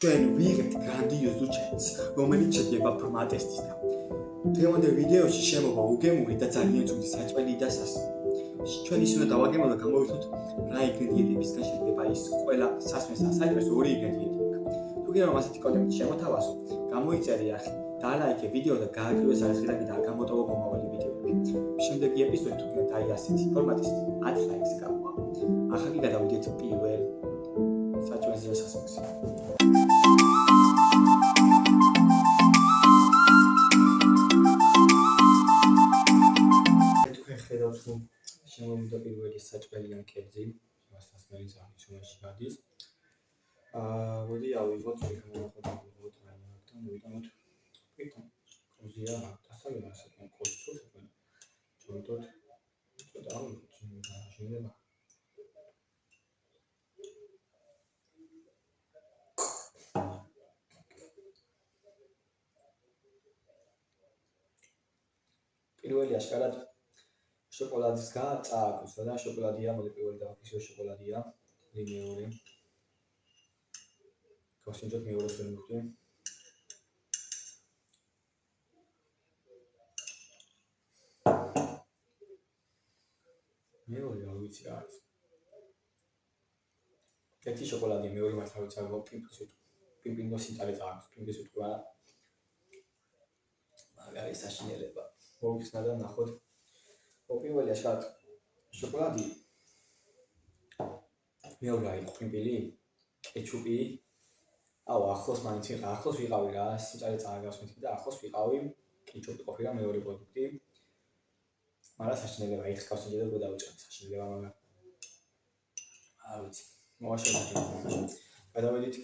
ჩვენ ვიღებთ გრანდიოზულ ჩანს, რომელიც შედგება ბრმა ტესტისგან. დღევანდელ ვიდეოში შემოვა უგემური და ძალიან ცუდი საჭმელი და სასმელი. ჩვენ ის უნდა დავაგემოთ და გამოვიხსნოთ რა ინგრედიენტებისგან შედგება ის ყველა სასმელს და საჭმელს ორი ინგრედიენტი. თუ გინდა ასეთი კონტენტი შემოთავაზო, გამოიწერე ახლა და ლაიქე ვიდეო და გააკეთე არხი და კიდე გამოტოვო მომავალი ვიდეოები. შემდეგი ეპიზოდი თუ გინდა აი ასეთი ფორმატის 10 ლაიქს გავა. ახლა კი გადავიდეთ პირველ საჭმელს და სასმელს. შემოვიდა პირველი საჭმელი ან კერძი, სასმელი აღნიშნულში გადის. მოდი ავიღოთ შეგამოვახოთ რაიმე და მოვიტანოთ პირთან. კოზია დასალე ასეთან კოშტო შეგვენ. ჩავიტოთ ცოტა ავიღოთ შეიძლება. პირველი აშკარად შოკოლადის წააგოს და შოკოლადია, მოდი პირველი დავაფიქსო შოკოლადია, მეორე. გავსინჯოთ მეორეს ვერ მივხვდი. მეორე რა ვიცი რა არის. ერთი შოკოლადია, მეორე მართლა ვიცი რა პინპინგოს სიტარე წააგოს, პინპინგოს უთქვა. მაგარი საშინელება. მოვიხსნა და ნახოთ. პირველი აშკარად შოკოლადი, მეორე არის პინპილი, კეჩუპი. ახლოს მაინც ახლოს ვიყავი რა, სიტარე წააგავს მეთქი და ახლოს ვიყავი, კეჩუპი ყოფილა მეორე პროდუქტი. მაგრამ საშინელება იქ გავსინჯე და დავიწყე საშინელება, მაგრამ ვიცი, მოვაშორებთ. გადავედით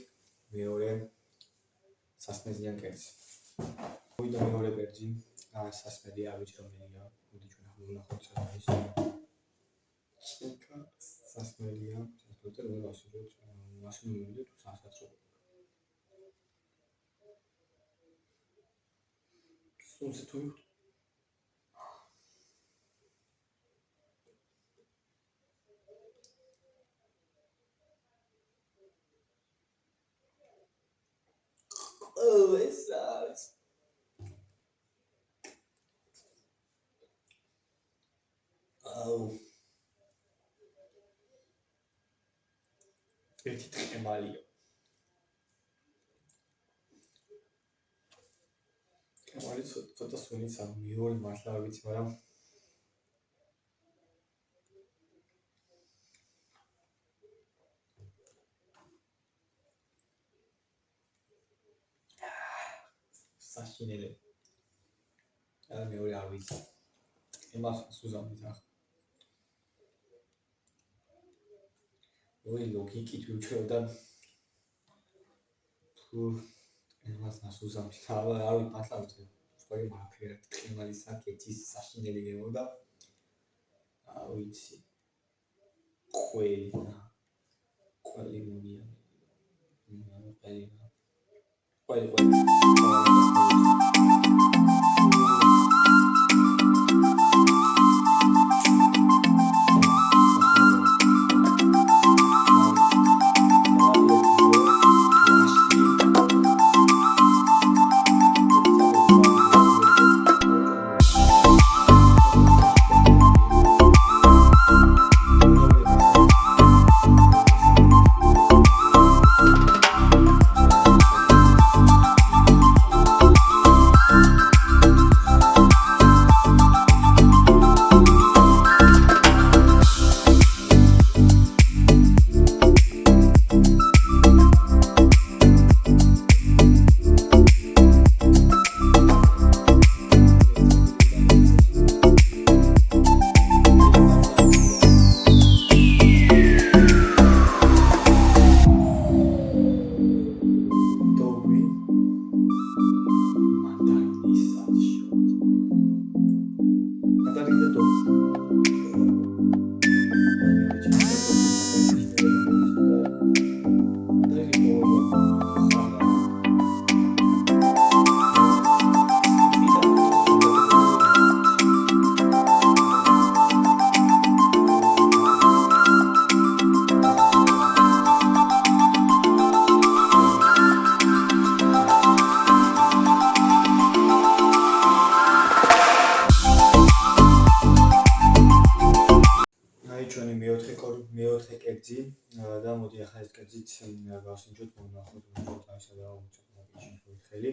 მეორე სასმელიან კერძს. მოვიდა მეორე კერძი, სასმელი არ ვიცი რომელია. მოდი ჩვენ ახლა ვნახოთ რა არის. ჩიკა სასმელია, სასმელი და ვასურვოთ მაშინ მივიდეთ სასაცრობო. სულს თუ ეს არის ერთი ტყემალია. ტყემალი ცოტა სუნიცა, მეორე მართლა არ ვიცი, მაგრამ საშინელება. მეორე არ ვიცი. ტყემას სუზამით ახლა. ოი ლოგიკით ვიჩვევდა თუ ემას ასუზამში თავა არ ვიცი მართლა ვიცი სწორი მაფერად ტყემალის საკეთის საშინელი გემოდა ვიცი ყველი მომია ყველი მოდი ახლა ეს კერძიც გავსინჯოთ, მონახოთ თავისა და უცებ მოგიჩინოთ ხელი.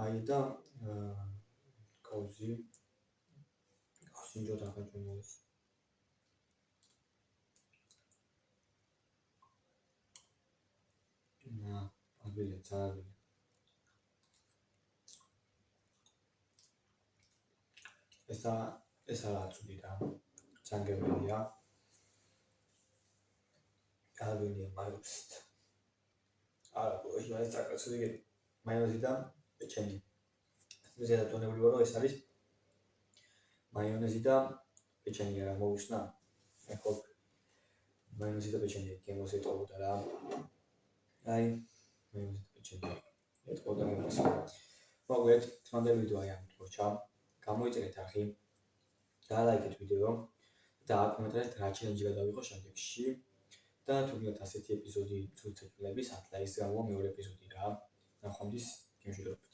აი და კაუზი გავსინჯოთ ახლა ჩვენ ეს. ადვილი ძალიან. ეს არა ცუდი და ძანგებელია. ადვილია მაიონეზით. არა, ეს წაკაცოდი მაიონეზი და პეჩენი. მე დატონებული ვარო ეს არის მაიონეზი და პეჩენი არა მოусნა. ეხლა მაიონეზი და პეჩენი გემოს ეტყობოდა რა. აი მაიონეზი და პეჩენი ეტყობოდა გემოს. მოგეთ, თამდე ვიდეო აი ამ თორჩა. გამოიწერეთ არხი. დაალაიქეთ ვიდეო და აკომენტარეთ რა ჩელენჯი გადავიღო შემდეგში. და თუ გინდათ ასეთი ეპიზოდი ცუცეკლების 10 ლაიქს გამო მეორე ეპიზოდი რა. ნახვამდის გემშვიდობებით.